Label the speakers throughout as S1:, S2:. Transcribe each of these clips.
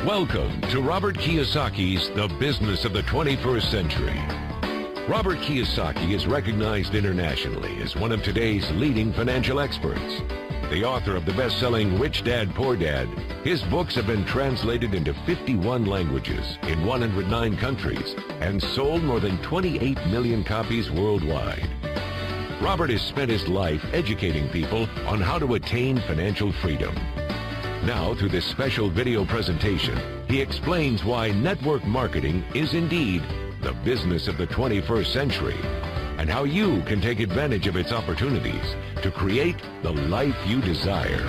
S1: Welcome to Robert Kiyosaki's The Business of the 21st Century. Robert Kiyosaki is recognized internationally as one of today's leading financial experts. The author of the best-selling Rich Dad, Poor Dad, his books have been translated into 51 languages in 109 countries and sold more than 28 million copies worldwide. Robert has spent his life educating people on how to attain financial freedom. Now, through this special video presentation, he explains why network marketing is indeed the business of the 21st century and how you can take advantage of its opportunities to create the life you desire.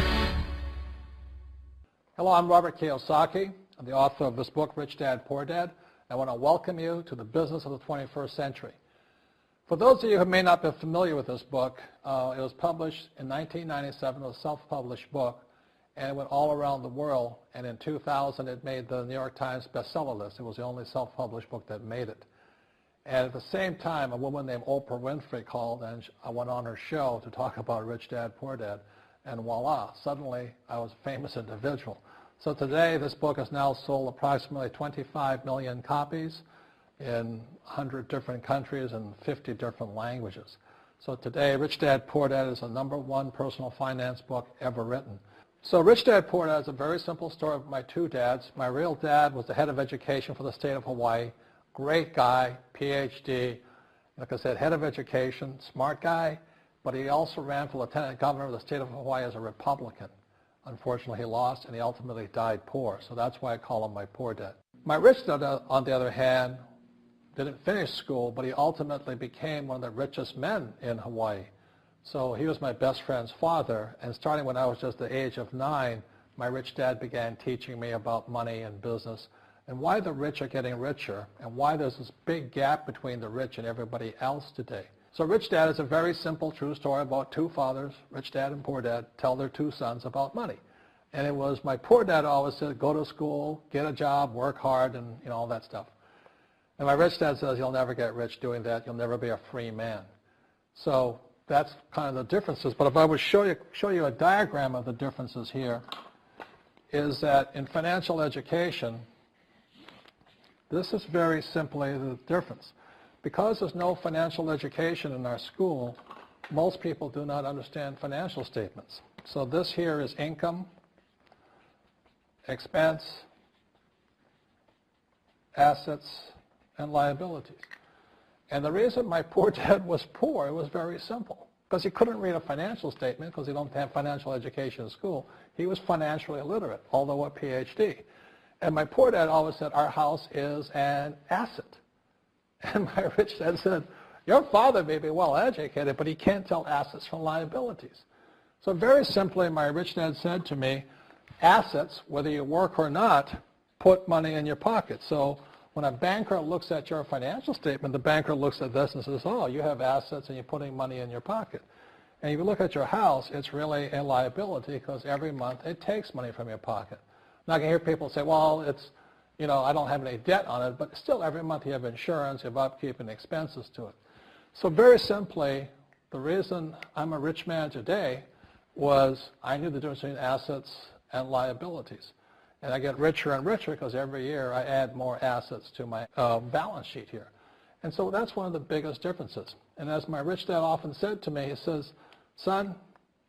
S2: Hello, I'm Robert Kiyosaki. I'm the author of this book, Rich Dad, Poor Dad. I want to welcome you to the business of the 21st century. For those of you who may not be familiar with this book, it was published in 1997. It was a self-published book, and it went all around the world, and in 2000 it made the New York Times bestseller list. It was the only self-published book that made it. And at the same time, a woman named Oprah Winfrey called, and I went on her show to talk about Rich Dad, Poor Dad, and voila, suddenly I was a famous individual. So today this book has now sold approximately 25 million copies in 100 different countries and 50 different languages. So today, Rich Dad, Poor Dad is the #1 personal finance book ever written. So Rich Dad, Poor Dad is a very simple story of my two dads. My real dad was the head of education for the state of Hawaii. Great guy, PhD, like I said, head of education, smart guy, but he also ran for lieutenant governor of the state of Hawaii as a Republican. Unfortunately, he lost, and he ultimately died poor, so that's why I call him my poor dad. My rich dad, on the other hand, didn't finish school, but he ultimately became one of the richest men in Hawaii. So he was my best friend's father, and starting when I was just the age of 9, my rich dad began teaching me about money and business and why the rich are getting richer and why there's this big gap between the rich and everybody else today. So Rich Dad is a very simple, true story about two fathers, Rich Dad and Poor Dad, tell their two sons about money. And it was my poor dad always said, go to school, get a job, work hard, and all that stuff. And my rich dad says, you'll never get rich doing that. You'll never be a free man. So that's kind of the differences. But if I would show you a diagram of the differences here, is that in financial education, this is very simply the difference. Because there's no financial education in our school, most people do not understand financial statements. So this here is income, expense, assets, and liabilities. And the reason my poor dad was poor, it was very simple. Because he couldn't read a financial statement because he don't have financial education in school. He was financially illiterate, although a PhD. And my poor dad always said, our house is an asset. And my rich dad said, your father may be well educated, but he can't tell assets from liabilities. So very simply, my rich dad said to me, assets, whether you work or not, put money in your pocket. So when a banker looks at your financial statement, the banker looks at this and says, oh, you have assets and you're putting money in your pocket. And if you look at your house, it's really a liability because every month it takes money from your pocket. Now I can hear people say, well, it's, I don't have any debt on it, but still every month you have insurance, you have upkeep and expenses to it. So very simply, the reason I'm a rich man today was I knew the difference between assets and liabilities. And I get richer and richer because every year I add more assets to my balance sheet here. And so that's one of the biggest differences. And as my rich dad often said to me, he says, son,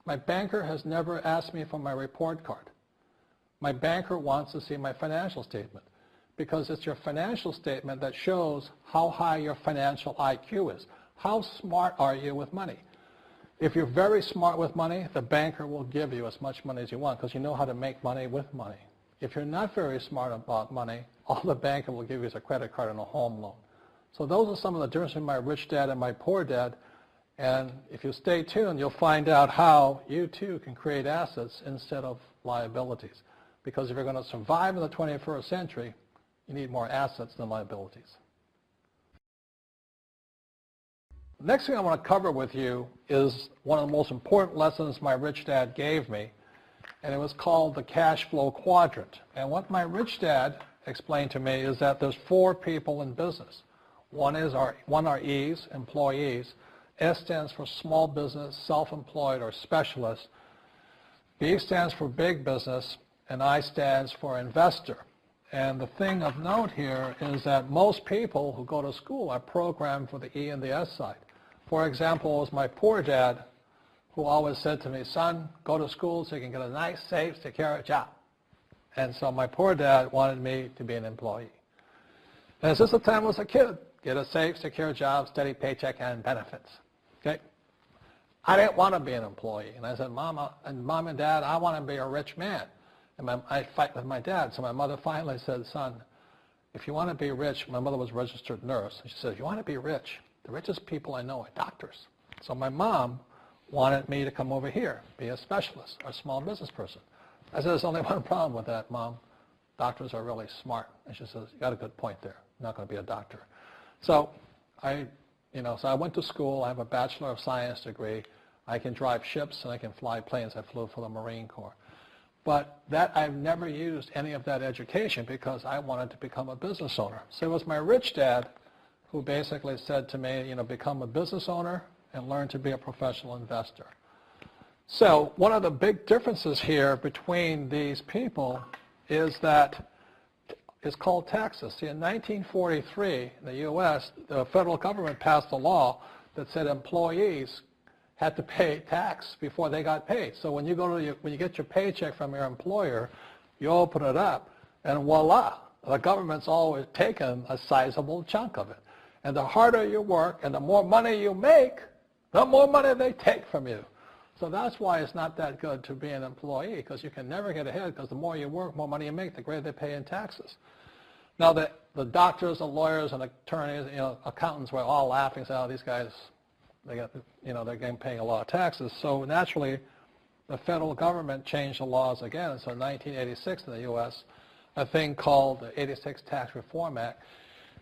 S2: my banker has never asked me for my report card. My banker wants to see my financial statement because it's your financial statement that shows how high your financial IQ is. How smart are you with money? If you're very smart with money, the banker will give you as much money as you want because you know how to make money with money. If you're not very smart about money, all the banker will give you is a credit card and a home loan. So those are some of the differences between my rich dad and my poor dad. And if you stay tuned, you'll find out how you too can create assets instead of liabilities. Because if you're going to survive in the 21st century, you need more assets than liabilities. The next thing I want to cover with you is one of the most important lessons my rich dad gave me, and it was called the cash flow quadrant. And what my rich dad explained to me is that there's 4 people in business. One are E's, employees. S stands for small business, self-employed, or specialist. B stands for big business, and I stands for investor. And the thing of note here is that most people who go to school are programmed for the E and the S side. For example, it was my poor dad who always said to me, son, go to school so you can get a nice, safe, secure job. And so my poor dad wanted me to be an employee. And since the time I was a kid, get a safe, secure job, steady paycheck, and benefits. Okay? I didn't want to be an employee. And I said, Mom and Dad, I want to be a rich man. And I fight with my dad. So my mother finally said, son, if you want to be rich, my mother was a registered nurse. And she said, if you want to be rich, the richest people I know are doctors. So my mom wanted me to come over here, be a specialist or a small business person. I said, there's only one problem with that, Mom. Doctors are really smart. And she says, you got a good point there. I'm not going to be a doctor. So I went to school. I have a Bachelor of Science degree. I can drive ships and I can fly planes. I flew for the Marine Corps. But I've never used any of that education because I wanted to become a business owner. So it was my rich dad who basically said to me, become a business owner and learn to be a professional investor. So one of the big differences here between these people is that it's called taxes. See, in 1943, in the U.S., the federal government passed a law that said employees had to pay tax before they got paid. So when you get your paycheck from your employer, you open it up, and voila, the government's always taken a sizable chunk of it. And the harder you work and the more money you make, the more money they take from you. So that's why it's not that good to be an employee, because you can never get ahead, because the more you work, more money you make, the greater they pay in taxes. Now, the doctors and lawyers and attorneys, accountants were all laughing, saying, oh, these guys, they're getting paying a lot of taxes. So naturally, the federal government changed the laws again. So in 1986 in the U.S., a thing called the 86 Tax Reform Act,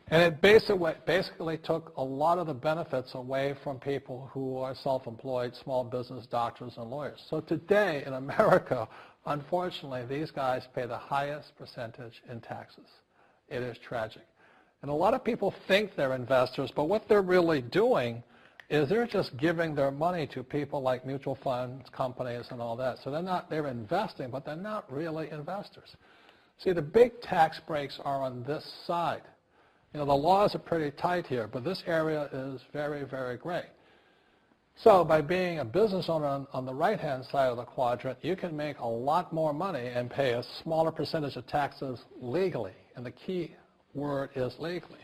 S2: and it basically took a lot of the benefits away from people who are self-employed, small business, doctors, and lawyers. So today in America, unfortunately, these guys pay the highest percentage in taxes. It is tragic. And a lot of people think they're investors, but what they're really doing is they're just giving their money to people like mutual funds, companies, and all that. So they're investing, but they're not really investors. See, the big tax breaks are on this side. The laws are pretty tight here, but this area is very, very gray. So by being a business owner on the right-hand side of the quadrant, you can make a lot more money and pay a smaller percentage of taxes legally. And the key word is legally.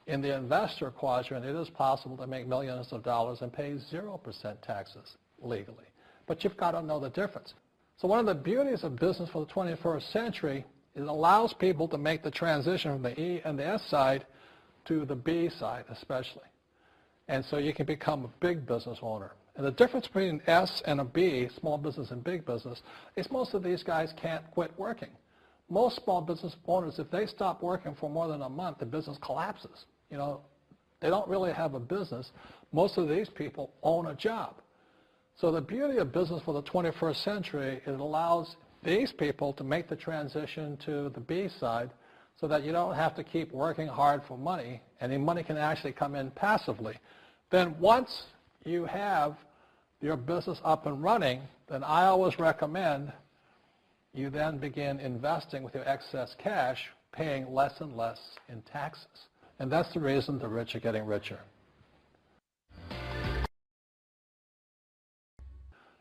S2: In the investor quadrant, it is possible to make millions of dollars and pay 0% taxes legally. But you've got to know the difference. So one of the beauties of business for the 21st century is it allows people to make the transition from the E and the S side to the B side especially. And so you can become a big business owner. And the difference between an S and a B, small business and big business, is most of these guys can't quit working. Most small business owners, if they stop working for more than a month, the business collapses. They don't really have a business. Most of these people own a job. So the beauty of business for the 21st century is it allows these people to make the transition to the B side so that you don't have to keep working hard for money, and the money can actually come in passively. Then once you have your business up and running, then I always recommend you then begin investing with your excess cash, paying less and less in taxes. And that's the reason the rich are getting richer.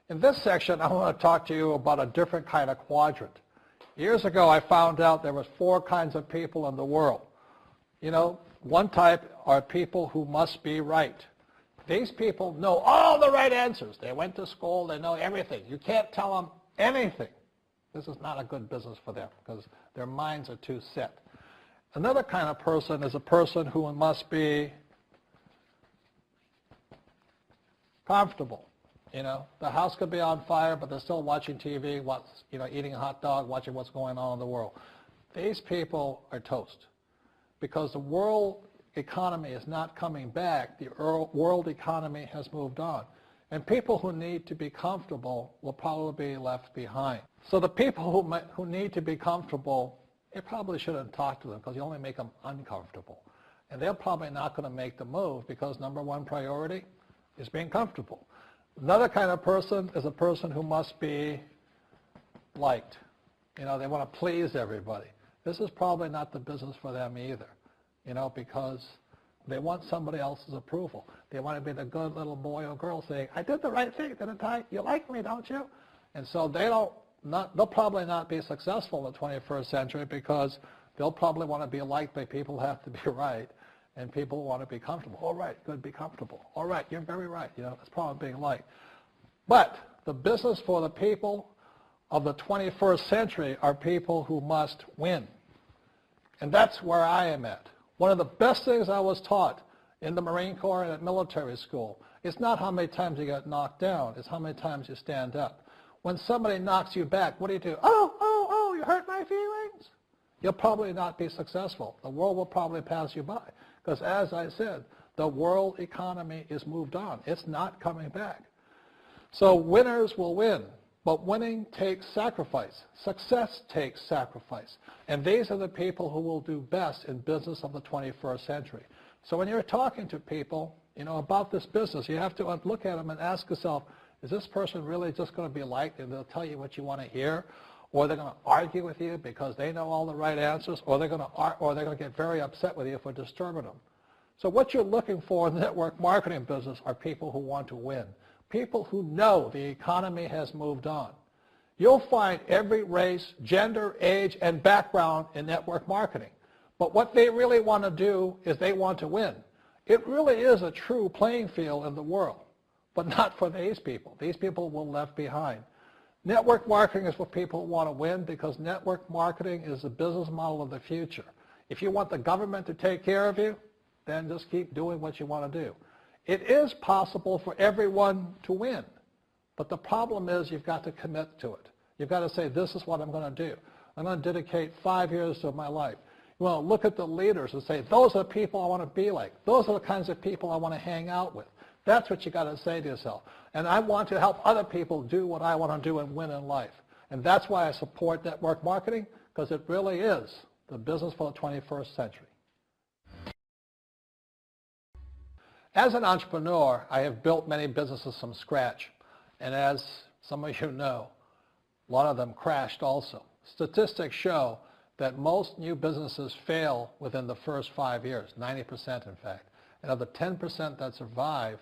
S2: In this section, I want to talk to you about a different kind of quadrant. Years ago, I found out there was 4 kinds of people in the world. One type are people who must be right. These people know all the right answers. They went to school. They know everything. You can't tell them anything. This is not a good business for them because their minds are too set. Another kind of person is a person who must be comfortable. The house could be on fire, but they're still watching TV, eating a hot dog, watching what's going on in the world. These people are toast because the world economy is not coming back. The world economy has moved on. And people who need to be comfortable will probably be left behind. So the people who need to be comfortable, you probably shouldn't talk to them because you only make them uncomfortable. And they're probably not going to make the move because number one priority is being comfortable. Another kind of person is a person who must be liked. They want to please everybody. this is probably not the business for them either, because they want somebody else's approval. They want to be the good little boy or girl saying, I did the right thing, didn't I? You like me, don't you? And so they'll probably not be successful in the 21st century because they'll probably want to be liked by people who have to be right, and people want to be comfortable. All right, good, be comfortable. All right, you're very right. That's probably being liked. But the business for the people of the 21st century are people who must win. And that's where I am at. One of the best things I was taught in the Marine Corps and at military school is not how many times you get knocked down, it's how many times you stand up. When somebody knocks you back, what do? Oh, you hurt my feelings? You'll probably not be successful. The world will probably pass you by. Because as I said, the world economy is moved on. It's not coming back. So winners will win. But winning takes sacrifice. Success takes sacrifice. And these are the people who will do best in business of the 21st century. So when you're talking to people, about this business, you have to look at them and ask yourself, is this person really just going to be liked and they'll tell you what you want to hear? Or they're going to argue with you because they know all the right answers? Or they're going to get very upset with you for disturbing them? So what you're looking for in the network marketing business are people who want to win. People who know the economy has moved on. You'll find every race, gender, age, and background in network marketing. But what they really want to do is they want to win. It really is a true playing field in the world, but not for these people. These people will be left behind. Network marketing is for people who want to win because network marketing is the business model of the future. If you want the government to take care of you, then just keep doing what you want to do. It is possible for everyone to win, but the problem is you've got to commit to it. You've got to say, this is what I'm going to do. I'm going to dedicate 5 years of my life. You want to look at the leaders and say, those are the people I want to be like. Those are the kinds of people I want to hang out with. That's what you got to say to yourself. And I want to help other people do what I want to do and win in life. And that's why I support network marketing, because it really is the business for the 21st century. As an entrepreneur, I have built many businesses from scratch. And as some of you know, a lot of them crashed also. Statistics show that most new businesses fail within the first 5 years, 90% in fact. And of the 10% that survive,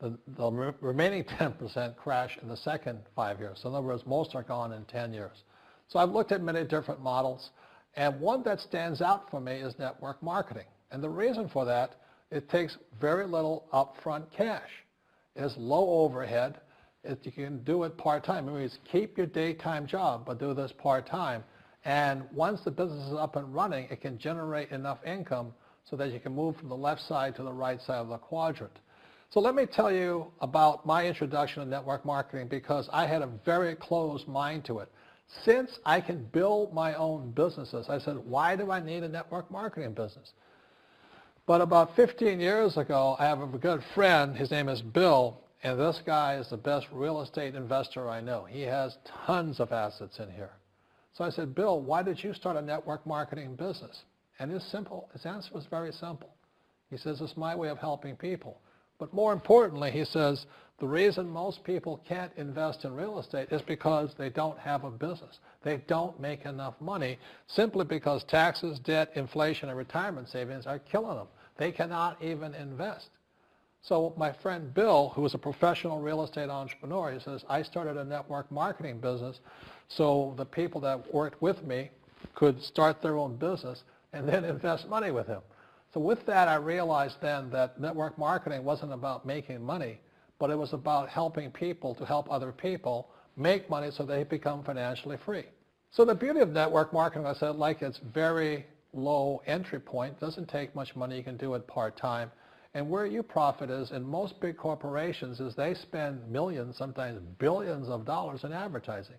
S2: the remaining 10% crash in the second 5 years. So in other words, most are gone in 10 years. So I've looked at many different models, and one that stands out for me is network marketing. And the reason for that, it takes very little upfront cash. It's low overhead. You can do it part-time. It means keep your daytime job, but do this part-time. And once the business is up and running, it can generate enough income so that you can move from the left side to the right side of the quadrant. So let me tell you about my introduction to network marketing, because I had a very closed mind to it. Since I can build my own businesses, I said, why do I need a network marketing business? But about 15 years ago, I have a good friend. His name is Bill, and this guy is the best real estate investor I know. He has tons of assets in here. So I said, Bill, why did you start a network marketing business? And his answer was very simple. He says, it's my way of helping people. But more importantly, he says, the reason most people can't invest in real estate is because they don't have a business. They don't make enough money simply because taxes, debt, inflation, and retirement savings are killing them. They cannot even invest. So my friend Bill, who is a professional real estate entrepreneur, he says, I started a network marketing business so the people that worked with me could start their own business and then invest money with him. So with that, I realized then that network marketing wasn't about making money, but it was about helping people to help other people make money so they become financially free. So the beauty of network marketing, I said, like it's very low entry point, doesn't take much money, you can do it part-time. And where you profit is in most big corporations is they spend millions, sometimes billions of dollars in advertising.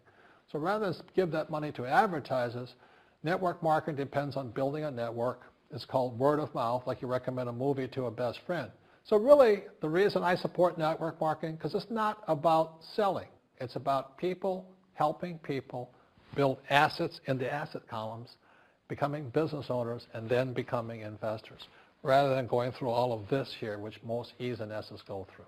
S2: So rather than give that money to advertisers, network marketing depends on building a network. It's called word of mouth, like you recommend a movie to a best friend. So really, the reason I support network marketing, because it's not about selling. It's about people helping people build assets in the asset columns, becoming business owners, and then becoming investors, rather than going through all of this here, which most E's and S's go through.